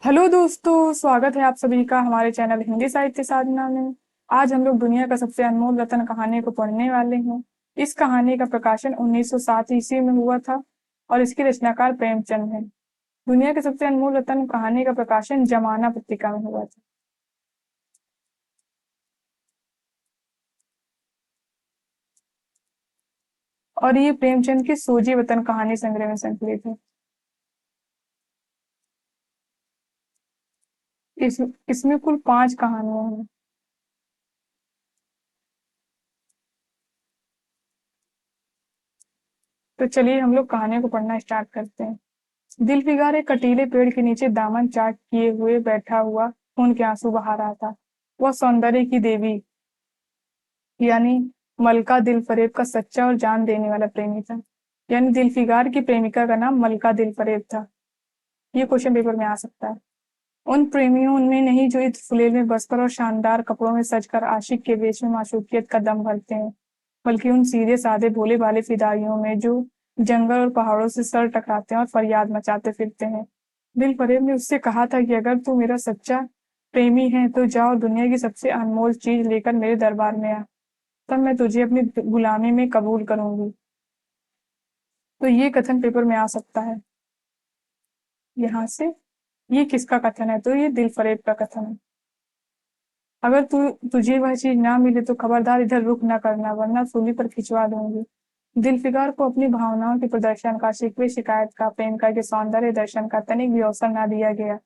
Hello दोस्तों, स्वागत है आप सभी का हमारे चैनल हिंदी साहित्य साधना में। आज हम लोग दुनिया का सबसे अनमोल रत्न कहानी को पढ़ने वाले हैं। इस कहानी का प्रकाशन 1907 ईस्वी में हुआ था और इसकी रचनाकार प्रेमचंद है। दुनिया के सबसे अनमोल रत्न कहानी का प्रकाशन जमाना पत्रिका में हुआ था। और ये प्रेमचंद की सोजी वतन कहानी संग्रह में संकलित है। इस इसमें कुल 5 कहानियां हैं। तो चलिए हम लोग कहानियों को पढ़ना स्टार्ट करते हैं। दिलफिगार एक कटीले पेड़ के नीचे दामन चाट किए हुए बैठा हुआ खून के आंसू बहा रहा था। वह सौंदर्य की देवी यानी मलका दिल फरेब का सच्चा और जान देने वाला प्रेमी था। यानी दिलफिगार की प्रेमिका का नाम मलका दिल फरेब था। ये क्वेश्चन पेपर में आ सकता है। उन प्रेमियों में नहीं जो इस फुलेल में बसकर और शानदार कपड़ों में सजकर आशिक के वेश में माशूकियत का दम भरते हैं, बल्कि उन सीधे साधे भोले भाले फिदाइयों में जो जंगल और पहाड़ों से सर टकराते हैं और फरियाद मचाते फिरते हैं। दिल फरेब ने उससे कहा था कि अगर तू मेरा सच्चा प्रेमी है तो जा और दुनिया की सबसे अनमोल चीज लेकर मेरे दरबार में आ, तब मैं तुझे अपनी गुलामी में कबूल करूंगी। तो ये कथन पेपर में आ सकता है। यहाँ से ये किसका कथन है? तो ये दिल फरेब का कथन है। अगर तुझे वह चीज ना मिले तो खबरदार इधर रुक ना करना, वरना सूली पर खिंचवा दूंगी। दिलफिकार को अपनी भावनाओं के प्रदर्शन का, शिकवे शिकायत का, प्रेमिका के सौंदर्य दर्शन का तनिक भी अवसर ना दिया गया।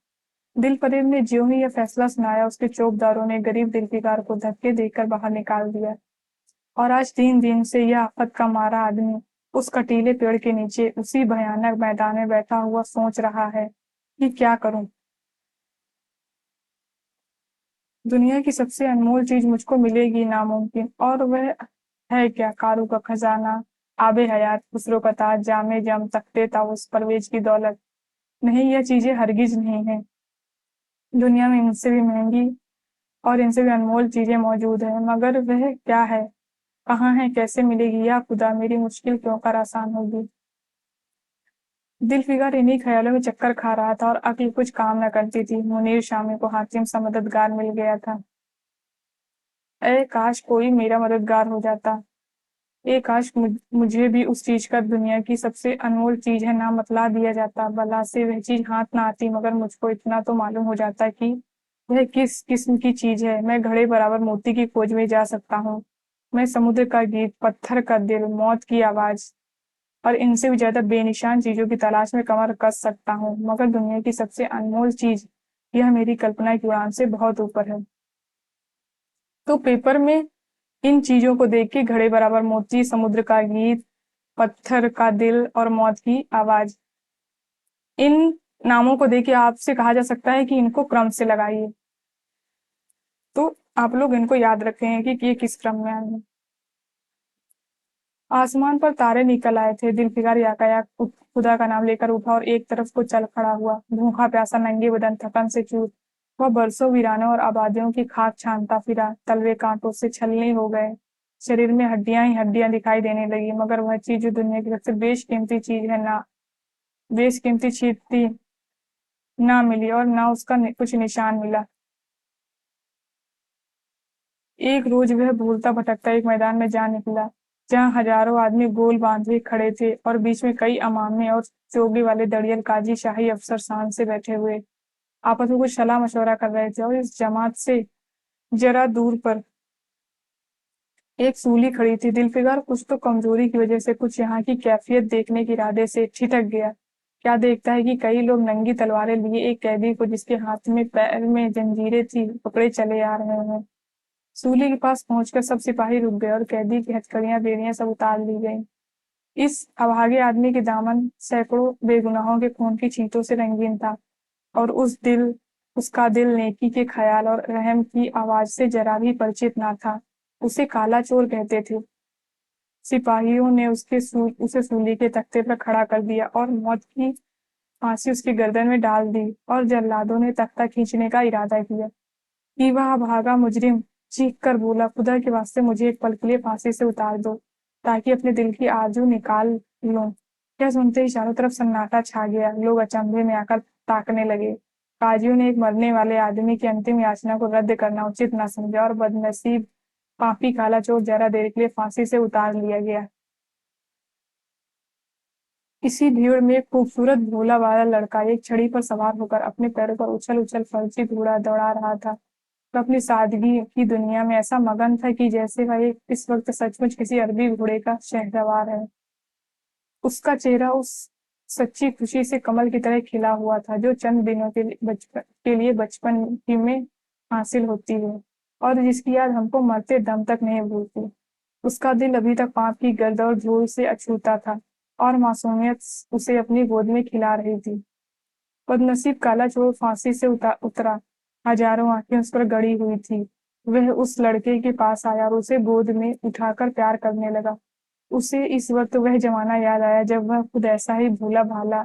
दिल फरेब ने ज्यों ही यह फैसला सुनाया, उसके चौकीदारों ने गरीब दिलफिकार को धक्के देकर बाहर निकाल दिया। और आज 3 दिन से यह आफत का मारा आदमी उस कटीले पेड़ के नीचे उसी भयानक मैदान में बैठा हुआ सोच रहा है कि क्या करूं। दुनिया की सबसे अनमोल चीज मुझको मिलेगी नामुमकिन, और वह है क्या? कारू का खजाना, आबे हयात, खुसरो का ताज, जामे जम, तख्ते ताउस, परवेज की दौलत। नहीं, यह चीजें हरगिज नहीं है। दुनिया में इनसे भी महंगी और इनसे भी अनमोल चीजें मौजूद है, मगर वह क्या है, कहाँ है, कैसे मिलेगी? या खुदा, मेरी मुश्किल क्यों कर आसान होगी। दिलफिगर इन्हीं ख्यालों में चक्कर खा रहा था और अक्ल कुछ काम न करती थी। मुनीर शामी को हाकिम सा मददगार मिल गया था। ए काश कोई मेरा मददगार हो जाता। ए काश मुझे भी उस चीज का, दुनिया की सबसे अनमोल चीज है, नाम बतला दिया जाता। भला से वह चीज हाथ ना आती, मगर मुझको इतना तो मालूम हो जाता कि वह किस किस्म की चीज है। मैं घड़े बराबर मोती की खोज में जा सकता हूँ। मैं समुद्र का गीत, पत्थर का दिल, मौत की आवाज और इनसे भी ज्यादा बेनिशान चीजों की तलाश में कमर कस सकता हूँ, मगर दुनिया की सबसे अनमोल चीज, यह मेरी कल्पना की उड़ान से बहुत ऊपर है। तो पेपर में इन चीजों को देख के, घड़े बराबर मोती, समुद्र का गीत, पत्थर का दिल और मौत की आवाज, इन नामों को देख के आपसे कहा जा सकता है कि इनको क्रम से लगाइए। तो आप लोग इनको याद रखें कि ये किस क्रम में आए हैं। आसमान पर तारे निकल आए थे। दिलफिकार याकायाक खुदा का नाम लेकर उठा और एक तरफ को चल खड़ा हुआ। भूखा प्यासा, नंगे बदन, थकन से चूर, वह बरसों वीरानों और आबादियों की खाक छानता फिरा। तलवे कांटों से छलनी हो गए, शरीर में हड्डियां ही हड्डियां दिखाई देने लगी, मगर वह चीज जो दुनिया की सबसे बेशकीमती चीज है, ना बेशकीमती चीज थी, ना मिली और ना उसका कुछ निशान मिला। एक रोज वह भूलता भटकता एक मैदान में जा निकला, जहां हजारों आदमी गोल बांधे खड़े थे और बीच में कई अमामे और चोगे वाले दड़ियल काजी शाही अफसर शान से बैठे हुए आपस में कुछ सलाह मशवरा कर रहे थे। और इस जमात से जरा दूर पर एक सूली खड़ी थी। दिलफिगर कुछ तो कमजोरी की वजह से, कुछ यहाँ की कैफियत देखने के इरादे से ठिठक गया। क्या देखता है कि कई लोग नंगी तलवारें लिए एक कैदी को, जिसके हाथ में पैर में जंजीरें थी, पकड़े चले आ रहे हैं। सूली के पास पहुंचकर सब सिपाही रुक गए और कैदी की हथकड़ियां बेड़ियां सब उतार ली गईं। इस अभागे आदमी के दामन सैकड़ों बेगुनाहों के खून की छींटों से रंगीन था, और उसका दिल नेकी के ख्याल और रहम की आवाज से जरा भी परिचित ना था। उसे काला चोर कहते थे। सिपाहियों ने उसे सूली के तख्ते पर खड़ा कर दिया और मौत की फांसी उसकी गर्दन में डाल दी, और जल्लादों ने तख्ता खींचने का इरादा किया कि वह भागा मुजरिम चीख कर बोला, खुदा के वास्ते मुझे एक पल के लिए फांसी से उतार दो, ताकि अपने दिल की आरजू निकाल लूं। यह सुनते ही चारों तरफ सन्नाटा छा गया। लोग अचंभे में आकर ताकने लगे। काजियों ने एक मरने वाले आदमी की अंतिम याचना को रद्द करना उचित न समझा और बदनसीब पापी काला चोर जरा देर के लिए फांसी से उतार लिया गया। इसी भीड़ में एक खूबसूरत भोला वाला लड़का एक छड़ी पर सवार होकर अपने पैरों पर उछल उछल फर्जी घोड़ा दौड़ा रहा था। वह अपनी सादगी की दुनिया में ऐसा मगन था कि जैसे वह इस वक्त सचमुच किसी अरबी घोड़े का शहसवार है। उसका चेहरा उस सच्ची खुशी से कमल की तरह खिला हुआ था जो चंद दिनों के लिए बचपन ही में हासिल होती है और जिसकी याद हमको मरते दम तक नहीं भूलती। उसका दिल अभी तक पाप की गर्द और धूल से अछूता था और मासूमियत उसे अपनी गोद में खिला रही थी। बदनसीब काला चोर फांसी से उतरा। हजारों आंखें उस पर गड़ी हुई थी। वह उस लड़के के पास आया और उसे गोद में उठाकर प्यार करने लगा। उसे इस वक्त वह जमाना याद आया जब वह खुद ऐसा ही भोला भाला,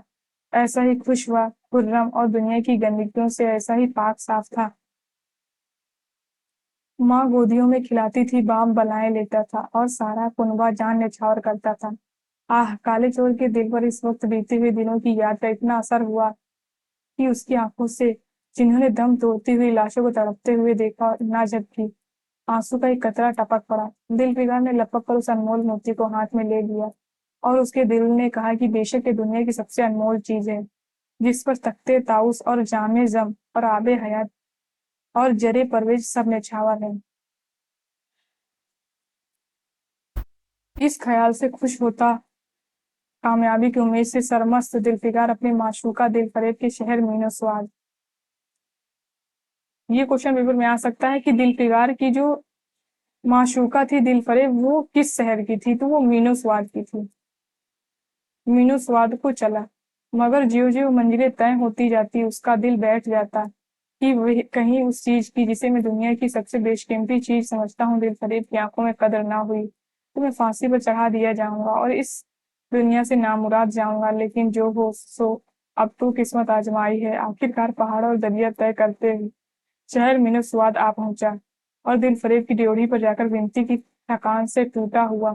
ऐसा ही खुश व खुर्रम और दुनिया की गंदगियों से ऐसा ही पाक साफ था। माँ गोदियों में खिलाती थी, बाप बलाएं लेता था और सारा कुनबा जान न्यौछावर करता था। आह, काले चोर के दिल पर इस वक्त बीते हुए दिनों की याद का इतना असर हुआ कि उसकी आंखों से, जिन्होंने दम तोड़ती हुई लाशों को तड़पते हुए देखा, ना झपकी। आंसू का एक कतरा टपक पड़ा। दिल फिगार ने लपक कर उस अनमोल मोती को हाथ में ले लिया और उसके दिल ने कहा कि बेशक ये दुनिया की सबसे अनमोल चीज है, जिस पर तख्ते ताउस और जामे जम और आबे हयात और जरे परवेज सब न्यौछावर है। इस ख्याल से खुश होता, कामयाबी की उम्मीद से सरमस्त दिलफिकार अपने माशूका दिलफरेब के शहर मीनो स्वाद। ये क्वेश्चन पेपर में आ सकता है कि दिलफिकार की जो माशूका थी दिलफरेब वो किस शहर की थी, तो वो मीनो स्वाद की थी। मीनू स्वाद को चला, मगर ज्यों ज्यों मंजिलें तय होती जाती उसका दिल बैठ जाता कि वह कहीं उस चीज की जिसे मैं दुनिया की सबसे बेशकीमती चीज समझता हूँ दिलफरेब की आंखों में कदर ना हुई तो मैं फांसी पर चढ़ा दिया जाऊंगा और इस दुनिया से नामुराद जाऊंगा। लेकिन जो हो सो, अब तो किस्मत आजमाई है। आखिरकार पहाड़ और दरिया तय करते हुए शहर मीनू स्वाद आ पहुंचा और दिलफरेब की ड्योढ़ी पर जाकर विनती की थकान से टूटा हुआ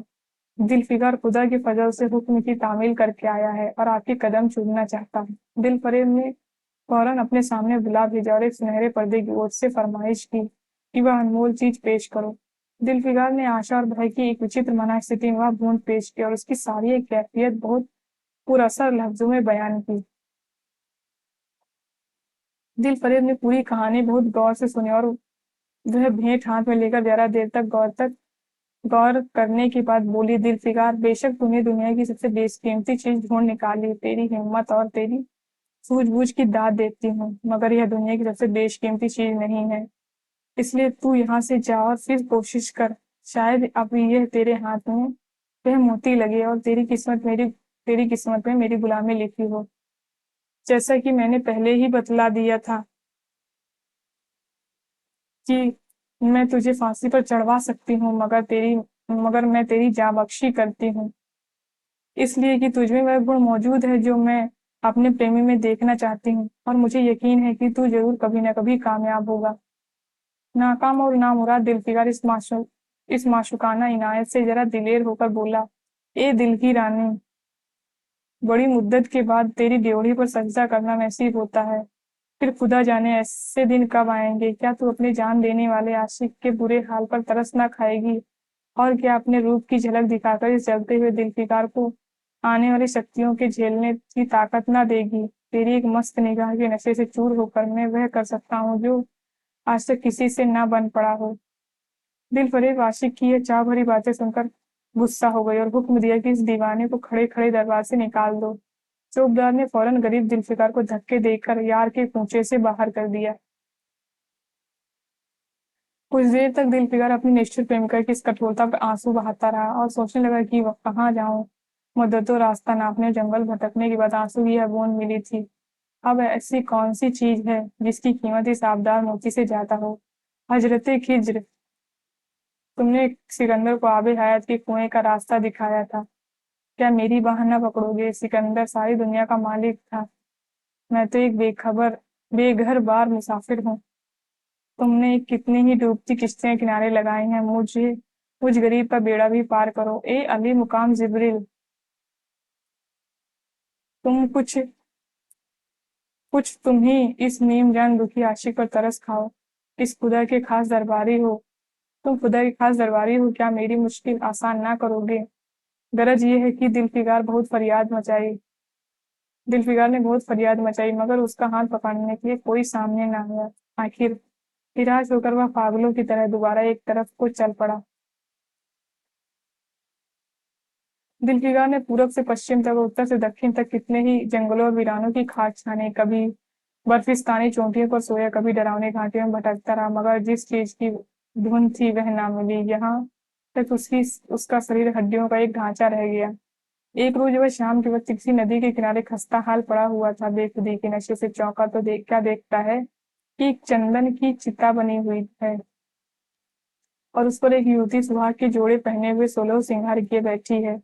दिलफिकार खुदा के फजल से हुक्म की तामील करके आया है और आपके कदम चूमना चाहता है। दिलफरेब ने फौरन अपने सामने बुला भेजा और एक सुनहरे पर्दे की ओर से फरमाइश की कि वह अनमोल चीज पेश करो। दिलफिकार ने आशा और भय की एक विचित्र मनःस्थिति में वह बूंद पेश की और उसकी सारी एक कैफियत बहुत पुरअसर लफ्जों में बयान की। दिलफरेब ने पूरी कहानी बहुत गौर से सुनी और वह भेंट हाथ में लेकर जरा देर तक गौर करने के बाद बोली, दिलफिकार, बेशक तूने दुनिया की सबसे बेशकीमती चीज ढूंढ निकाली। तेरी हिम्मत और तेरी सूझबूझ की दाद देती हूँ, मगर यह दुनिया की सबसे बेशकीमती चीज नहीं है। इसलिए तू यहाँ से जा और फिर कोशिश कर। शायद अब यह तेरे हाथ में वह मोती लगे और तेरी किस्मत में मेरी गुलामी लिखी हो। जैसा कि मैंने पहले ही बतला दिया था कि मैं तुझे फांसी पर चढ़वा सकती हूँ, मगर मैं तेरी जाँ बख्शी करती हूँ, इसलिए कि तुझमें वह गुण मौजूद है जो मैं अपने प्रेमी में देखना चाहती हूँ और मुझे यकीन है कि तू जरूर कभी न कभी कामयाब होगा। नाकाम और नामुराद दिलफिकार इस माशुकाना इनायत से जरा दिलेर होकर बोला, ए दिल की रानी, बड़ी मुद्दत के बाद तेरी ड्योढ़ी पर सजदा करना नसीब होता है। फिर खुदा जाने ऐसे दिन कब आएंगे। क्या तू अपने जान देने वाले आशिक के बुरे हाल पर तरस ना खाएगी और क्या अपने रूप की झलक दिखाकर इस जलते हुए दिलफिकार को आने वाली शक्तियों के झेलने की ताकत ना देगी। तेरी एक मस्त निगाह के नशे से चूर होकर मैं वह कर सकता हूँ जो आज तक किसी से ना बन पड़ा हो। दिलफरेब आशिक की ये चाह भरी बातें सुनकर गुस्सा हो गई और हुक्म दिया कि इस दीवाने को खड़े खड़े दरबार से निकाल दो। चौकीदार ने फौरन गरीब दिलफिकार को धक्के देकर यार के कूचे से बाहर कर दिया। कुछ देर तक दिलफिकार अपनी निष्ठुर प्रेमिका की इस कठोरता पर आंसू बहाता रहा और सोचने लगा कि वह कहाँ जाऊं। मुद्दतों रास्ता नापने जंगल भटकने के बाद आंसू की यह बूंद मिली थी। अब ऐसी कौन सी चीज है जिसकी कीमत इस आबदार मोती से ज्यादा हो। हजरते खिज्र, तुमने सिकंदर को आबे हयात के कुएं का रास्ता दिखाया था, क्या मेरी बाह न पकड़ोगे। सिकंदर सारी दुनिया का मालिक था, मैं तो एक बेखबर बेघर बार मुसाफिर हूँ। तुमने कितनी ही डूबती किश्तियां किनारे लगाई हैं, मुझ गरीब का बेड़ा भी पार करो। ए अली मुकाम जिब्रिल, तुम कुछ कुछ तुम ही इस नीम जान दुखी आशिक पर तरस खाओ। इस खुदा के खास दरबारी हो, तुम खुदा के खास दरबारी हो, क्या मेरी मुश्किल आसान ना करोगे? गरज ये है कि दिलफिगार ने बहुत फरियाद मचाई, मगर उसका हाथ पकड़ने के लिए कोई सामने ना आया। आखिर निराश होकर वह पागलों की तरह दोबारा एक तरफ को चल पड़ा। दिलफिगार ने पूरब से पश्चिम तक और उत्तर से दक्षिण तक कितने ही जंगलों और वीरानों की खाक छानी। कभी बर्फिस्तानी चोटियों पर सोया, कभी डरावनी घाटियों में भटकता रहा, मगर जिस चीज की धुन थी वह ना मिली। यहाँ तक उसका शरीर हड्डियों का एक ढांचा रह गया। एक रोज वह शाम के वक्त किसी नदी के किनारे खस्ता हाल पड़ा हुआ था। बेखुदी के नशे से चौंका तो क्या देखता है कि एक चंदन की चिता बनी हुई है और उस पर एक युवती सुहाग के जोड़े पहने हुए 16 श्रृंगार किए बैठी है।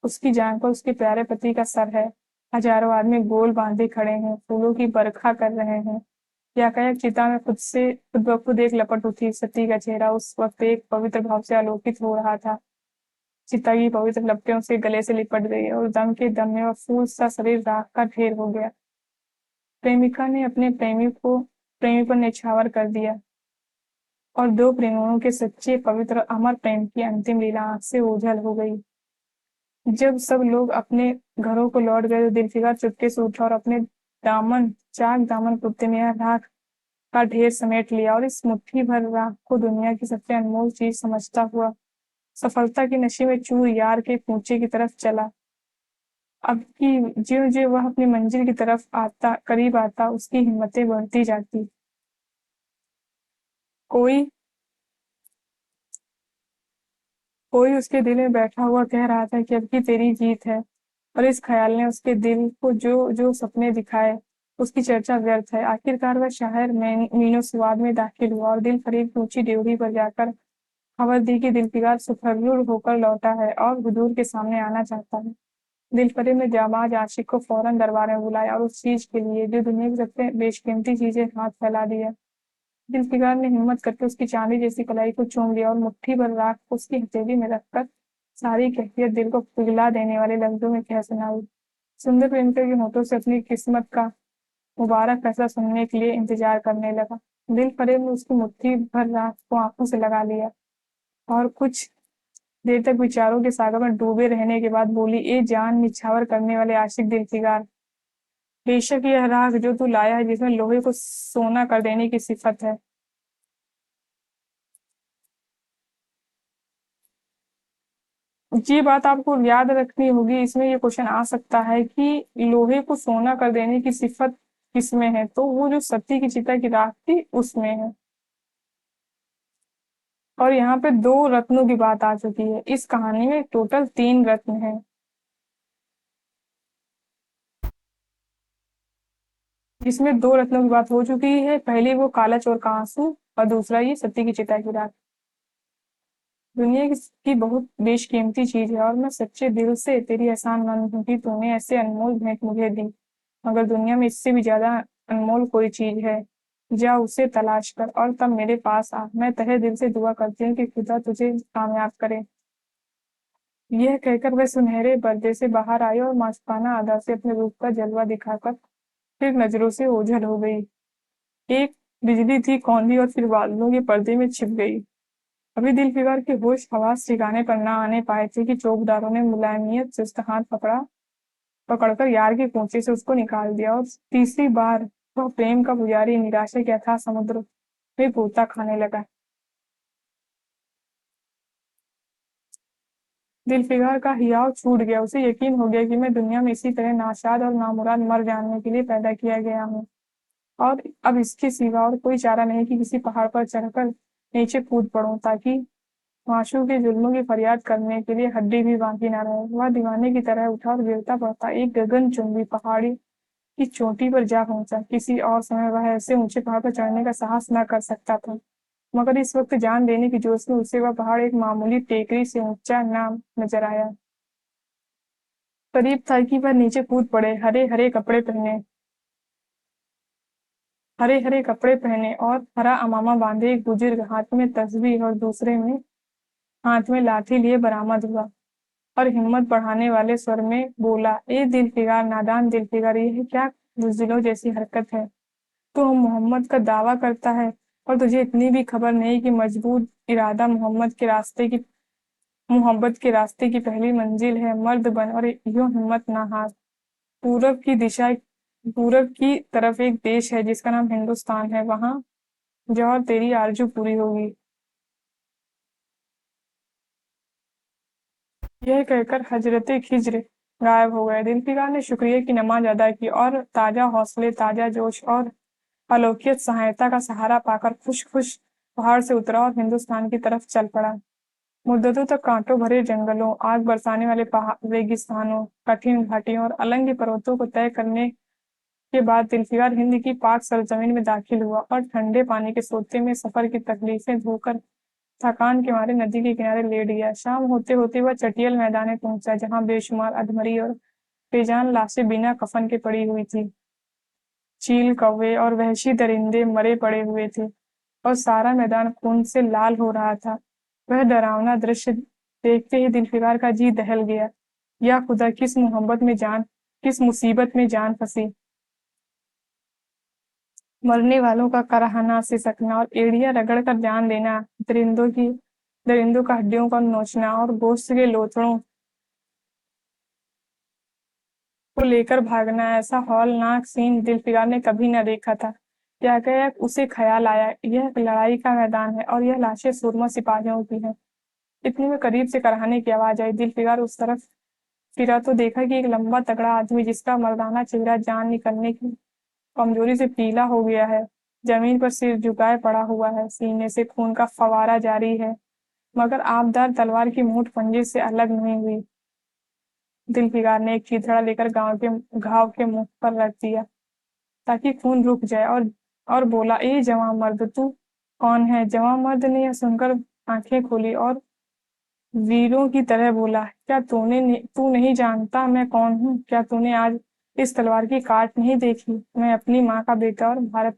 उसकी जांघ पर उसके प्यारे पति का सर है। हजारों आदमी गोल बांधे खड़े हैं, फूलों की बरखा कर रहे हैं। याकायक चिता में खुद ब खुद एक लपट उठी। सती का चेहरा उस वक्त एक पवित्र भाव से आलोकित हो रहा था। चिता की पवित्र लपटें उसके गले से लिपट गई और दम के दम में वह फूल सा शरीर राख का ढेर हो गया। प्रेमिका ने अपने प्रेमी पर न्यौछावर कर दिया और दो प्रेमियों के सच्चे पवित्र अमर प्रेम की अंतिम लीला आंख से ओझल हो गई। जब सब लोग अपने घरों को लौट गए तो दिलफिकार चुपके से उठा और अपने चाक दामन कुर्ते में यह राख का ढेर समेट लिया और इस मुट्ठी भर राख को दुनिया की सबसे अनमोल चीज समझता हुआ सफलता के नशे में चूर यार के कूचे की तरफ चला। अब की ज्यों ज्यों वह अपनी मंजिल की तरफ करीब आता, उसकी हिम्मतें बढ़ती जाती। कोई कोई उसके दिल में बैठा हुआ कह रहा था कि अब की तेरी जीत है, और इस ख्याल ने उसके दिल को जो जो सपने दिखाए उसकी चर्चा व्यर्थ है। आखिरकार वह शहर में मीनो स्वाद में दाखिल हुआ और दिल फरीब की ऊंची ड्योढ़ी पर जाकर खबर दी कि दिलफिकार सुखरूर होकर लौटा है और हुजूर के सामने आना चाहता है। दिलफरीब ने जाबाज आशिक को फौरन दरबार में बुलाया और उस चीज के लिए जो दुनिया की सबसे बेशकीमती चीजें हाथ फैला दिया। दिलफिकार ने हिम्मत करके उसकी चांदी जैसी कलाई को चूम लिया और मुट्ठी भर राख उसकी हथेली में रखकर सारी कैफियत दिल को पिघला देने वाले लफ्जों में कह सुनाई। सुंदर प्रेमिका के होठों से अपनी किस्मत का मुबारक फैसला सुनने के लिए इंतजार करने लगा। दिल फरेब ने उसकी मुट्ठी भर राख को आंखों से लगा लिया और कुछ देर तक विचारों के सागर में डूबे रहने के बाद बोली, ए जान निछावर करने वाले आशिक दिलफिकार, बेशक यह राख जो तू लाया है जिसमें लोहे को सोना कर देने की सिफत है। ये बात आपको याद रखनी होगी। इसमें ये क्वेश्चन आ सकता है कि लोहे को सोना कर देने की सिफत किसमें है, तो वो जो सती की चिता की राख थी उसमें है। और यहाँ पे दो रत्नों की बात आ चुकी है। इस कहानी में टोटल 3 रत्न हैं, जिसमें 2 रत्नों की बात हो चुकी है। पहले वो काला चोर का आंसू और दूसरा ये सती की चिता की राख। दुनिया की बहुत बेशकीमती चीज है और मैं सच्चे दिल से तेरी एहसानमंद हूँ कि तूने ऐसे अनमोल भेंट मुझे दी। मगर दुनिया में इससे भी ज्यादा अनमोल कोई चीज है। जा उसे तलाश कर और तब मेरे पास आ। मैं तहे दिल से दुआ करती हूँ कि खुदा तुझे कामयाब करे। यह कहकर वह सुनहरे पर्दे से बाहर आई और मास्ताना अदा से अपने रूप का जलवा दिखाकर फिर नजरों से ओझल हो गई। एक बिजली थी कौंधी और फिर बादलों के पर्दे में छिप गई। अभी दिलफिकार के होश हवास ठिकाने पर ना आने पाए थे कि चौकीदारों ने मुलायमियत से उसका हाथ पकड़कर यार के पोंचे से उसको निकाल दिया और तीसरी बार वह प्रेम का पुजारी निराशा के अथाह समुद्र में गोता खाने लगा। दिलफिकार का हियाव छूट गया। उसे यकीन हो गया कि मैं दुनिया में इसी तरह नाशाद और नामुराद मर जाने के लिए पैदा किया गया हूँ और अब इसके सिवा और कोई चारा नहीं कि किसी पहाड़ पर चढ़कर नीचे कूद पड़ूं ताकि माशूक के जुल्मों की फरियाद करने के लिए हड्डी भी बाकी न रहे। वह दीवाने की तरह उठा और गिरता पड़ता एक गगनचुंबी पहाड़ी की चोटी पर जा पहुंचा। किसी और समय वह ऐसे ऊंचे पहाड़ पर चढ़ने का साहस न कर सकता था, मगर इस वक्त जान देने की जोश में उसे वह पहाड़ एक मामूली टेकरी से ऊंचा नाम नजर आया। करीब था कि वह नीचे कूद पड़े। हरे हरे कपड़े पहने और हरा अमामा बांधे एक बुजुर्ग हाथ में तस्बीह और दूसरे में हाथ में लाठी लिए बरामद हुआ और हिम्मत बढ़ाने वाले स्वर में बोला, ए दिलफिकार, नादान दिलफिकार, ये क्या बुज़दिलों जैसी हरकत है। तू हम मोहम्मद का दावा करता है और तुझे इतनी भी खबर नहीं कि मजबूत इरादा मोहब्बत के रास्ते की पहली मंजिल है। मर्द बन और यूं हिम्मत ना हार। पूरब की दिशा पूरब की तरफ एक देश है जिसका नाम हिंदुस्तान है, वहां जौहर तेरी आरज़ू पूरी होगी। यह कहकर हजरत खिज्र गायब हो गए। जुल्फ़िकार ने शुक्रिया की नमाज अदा की और ताजा हौसले, ताजा जोश और अलौकिक सहायता का सहारा पाकर खुश खुश पहाड़ से उतरा और हिंदुस्तान की तरफ चल पड़ा। मुद्दतों तक कांटों भरे जंगलों, आग बरसाने वाले पहाड़, रेगिस्तानों, कठिन घाटियों और अलंग पर्वतों को तय करने के बाद जुल्फ़िकार हिंद की पाक सरजमीन में दाखिल हुआ और ठंडे पानी के सोते में सफर की तकलीफें धोकर थकान के मारे नदी के किनारे लेट गया। शाम होते होते वह चटियल मैदाने पहुंचा, जहां बेशुमार अधमरी और बेजान लाशें बिना कफन के पड़ी हुई थी। चील, कौवे और वहशी दरिंदे मरे पड़े हुए थे और सारा मैदान खून से लाल हो रहा था। वह डरावना दृश्य देखते ही जुल्फ़िकार का जी दहल गया। या खुदा, किस मुसीबत में जान फंसी। मरने वालों का कराहना, सिसकना और एड़ियां रगड़कर जान देना, दरिंदों का हड्डियों का नोचना और गोश्त के लोथड़ों को लेकर भागना, ऐसा हौलनाक सीन जुल्फ़िकार ने कभी न देखा था। एकाएक उसे ख्याल आया, यह लड़ाई का मैदान है और यह लाशें सुरमा सिपाहियों की हैं। इतने में करीब से कराहने की आवाज आई। जुल्फ़िकार उस तरफ फिरा तो देखा कि एक लंबा तगड़ा आदमी, जिसका मर्दाना चेहरा जान निकलने की कमजोरी से पीला हो गया है, जमीन पर सिर झुकाए पड़ा हुआ है। सीने से खून का फवारा जारी है, मगर आबदार तलवार की मूठ पंजे से अलग नहीं हुई। जुल्फ़िकार ने एक चीथड़ा लेकर गांव के घाव के मुंह पर रख दिया ताकि खून रुक जाए और बोला, ए जवां मर्द, तू कौन है? जवां मर्द ने यह सुनकर आंखें खोली और वीरों की तरह बोला, क्या तू नहीं जानता मैं कौन हूँ? क्या तूने आज इस तलवार की काट नहीं देखी? मैं अपनी माँ का बेटा और भारत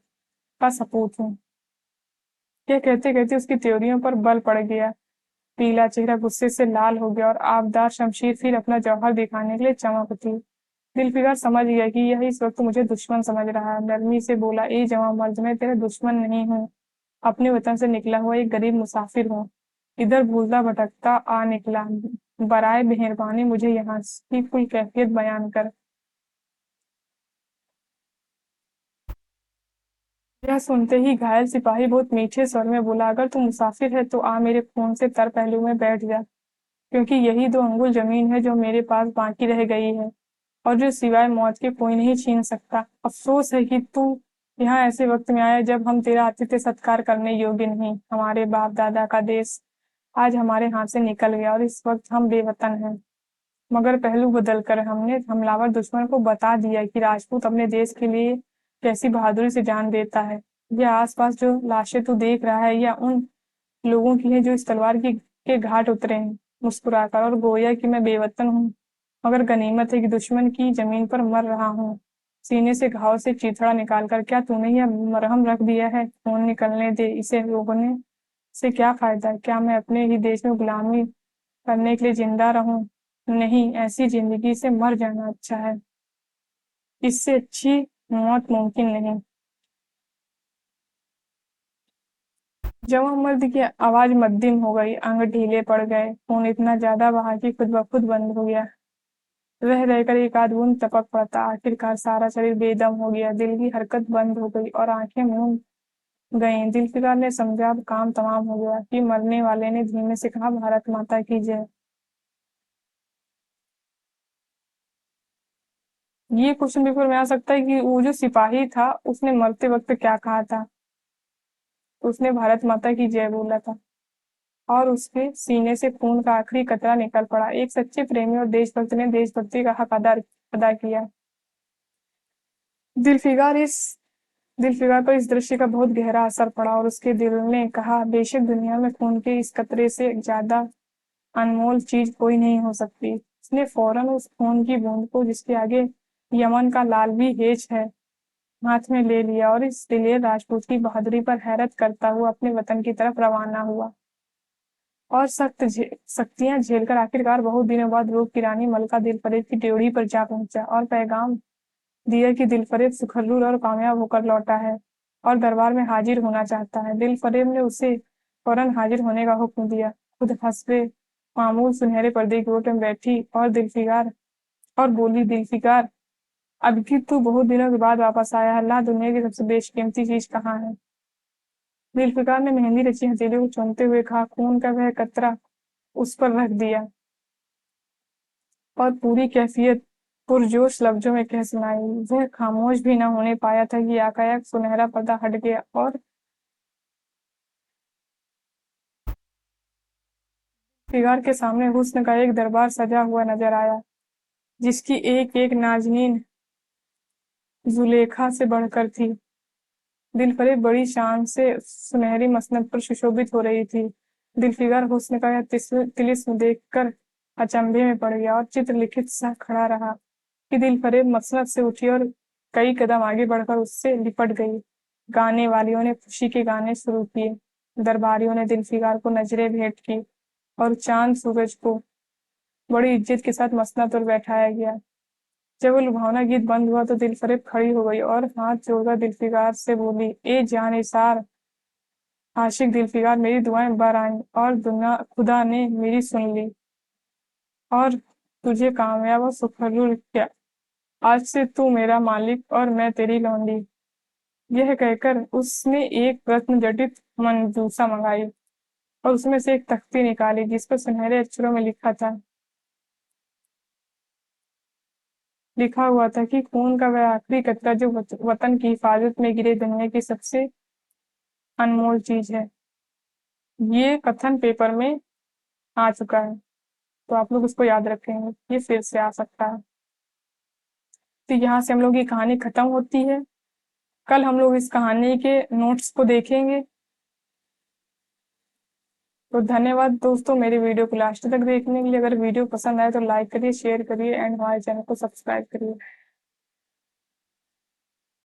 का सपूत हूँ। यह कहते कहते उसकी त्योरियों पर बल पड़ गया। पीला चेहरा गुस्से से लाल हो गया और आबदार शमशीर फिर अपना जौहर दिखाने के लिए चमक उठी। जुल्फ़िकार समझ गया कि यह इस वक्त मुझे दुश्मन समझ रहा है। नरमी से बोला, ए जवां मर्द, मैं तेरा दुश्मन नहीं हूँ। अपने वतन से निकला हुआ एक गरीब मुसाफिर हूँ। इधर भूलता भटकता आ निकला। बराए मेहरबानी मुझे यहाँ की कुल कैफियत बयान कर। यह सुनते ही घायल सिपाही बहुत मीठे स्वर में बोला, अगर तू मुसाफिर है तो आ मेरे खून से तर पहलू में बैठ जा, क्योंकि यही 2 अंगुल जमीन है जो मेरे पास बाकी रह गई है और जो सिवाय मौत के कोई नहीं छीन सकता। अफसोस है कि तू यहाँ ऐसे वक्त में आया जब हम तेरा आतिथ्य सत्कार करने योग्य नहीं। हमारे बाप दादा का देश आज हमारे हाथ से निकल गया और इस वक्त हम बेवतन हैं। मगर पहलू बदल कर हमने हमलावर दुश्मन को बता दिया कि राजपूत अपने देश के लिए कैसी बहादुरी से जान देता है। यह आसपास जो लाशें तू देख रहा है, यह उन लोगों की है जो इस तलवार के घाट उतरे हैं, मुस्कुराकर, और गोया कि मैं बेवतन हूँ, मगर गनीमत है कि दुश्मन की जमीन पर मर रहा हूँ। सीने से घाव से चीथड़ा निकालकर, क्या तूने यह मरहम रख दिया है? खून निकलने दे, इसे रोकने से क्या फायदा? क्या मैं अपने ही देश में गुलामी करने के लिए जिंदा रहूं? नहीं, ऐसी जिंदगी से मर जाना अच्छा है। इससे अच्छी मौत मुमकिन नहीं। जवां मर्द की आवाज मद्दिम हो गई, अंग ढीले पड़ गए, खून इतना ज्यादा बहा कि खुद ब खुद बंद हो गया। रह रहकर एक आध बूंद टपक पड़ता। आखिरकार सारा शरीर बेदम हो गया, दिल की हरकत बंद हो गई और आंखें मूंद गईं। जुल्फ़िकार ने समझा अब काम तमाम हो गया कि मरने वाले ने धीमे से कहा, भारत माता की जय। ये क्वेश्चन पेपर में आ सकता है कि वो जो सिपाही था उसने मरते वक्त क्या कहा था। तो उसने भारत माता की जय बोला था और उसके सीने से खून का आखिरी कतरा निकल पड़ा। एक सच्चे प्रेमी और देशभक्त ने देशभक्ति का हक अदा किया। दिलफिकार इस दिलफिकार पर इस दृश्य का बहुत गहरा असर पड़ा और उसके दिल ने कहा, बेशक दुनिया में खून के इस कतरे से ज्यादा अनमोल चीज कोई नहीं हो सकती। उसने फौरन उस खून की बूंद को, जिसके आगे यमन का लाल भी हेज है, हाथ में ले लिया और इस दिलेर राजपूत की बहादुरी पर हैरत करता हुआ अपने वतन की तरफ रवाना हुआ। और सख्तियां झेलकर आखिरकार बहुत दिनों बाद रूप की रानी मलका दिल फरीद की ड्योढ़ी पर जा पहुंचा और पैगाम दिया कि दिलफरेब सुखरूर और कामयाब होकर लौटा है और दरबार में हाजिर होना चाहता है। दिलफरेब ने उसे फौरन हाजिर होने का हुक्म दिया। खुद हस्बे मामूल सुनहरे पर्दे की ओट में बैठी और बोली, दिलफिकार, अब भी तू बहुत दिनों के बाद वापस आया है। अल्लाह, दुनिया की सबसे बेशकीमती चीज कहाँ है? दिलफिकार ने मेहंदी रची हथेली को चूमते हुए कहा, खून का वह कतरा उस पर रख दिया और पूरी कैफियत पुरजोश लफ्जों में कह सुनाई। वह खामोश भी न होने पाया था कि एकाएक सुनहरा पर्दा हट गया और फिगार के सामने हुस्न का एक दरबार सजा हुआ नजर आया, जिसकी एक एक नाजनीन जुलेखा से बढ़कर थी। दिलफरेब बड़ी शान से सुनहरी मसनद पर सुशोभित हो रही थी। दिलफिकार हुस्न का यह तिलिस्म देखकर अचंभे में पड़ गया और चित्रलिखित सा खड़ा रहा कि दिलफरेब मसनद से उठी और कई कदम आगे बढ़कर उससे लिपट गई। गाने वालियों ने खुशी के गाने शुरू किए, दरबारियों ने दिलफिकार को नजरें भेंट की और चांद सूरज को बड़ी इज्जत के साथ मसनद पर बैठाया गया। जब वो लुभावना गीत बंद हुआ तो दिलफरेब खड़ी हो गई और हाथ जोड़कर दिलफिकार से बोली, ए जानिसार आशिक दिलफिकार, मेरी दुआएं बर आईं और दुनिया खुदा ने मेरी सुन ली और तुझे कामयाब और सुखरूर किया। आज से तू मेरा मालिक और मैं तेरी लौंडी। यह कहकर उसने एक रत्न जटित मंजूसा मंगाई और उसमें से एक तख्ती निकाली जिस पर सुनहरे अक्षरों में लिखा हुआ था कि खून का वह आखिरी कतरा जो वतन की हिफाजत में गिरे दुनिया की सबसे अनमोल चीज है। ये कथन पेपर में आ चुका है, तो आप लोग उसको याद रखेंगे, ये फिर से आ सकता है। तो यहाँ से हम लोग की कहानी खत्म होती है। कल हम लोग इस कहानी के नोट्स को देखेंगे। तो धन्यवाद दोस्तों मेरी वीडियो को लास्ट तक देखने के लिए। अगर वीडियो पसंद आए तो लाइक करिए, शेयर करिए एंड हमारे चैनल को सब्सक्राइब करिए।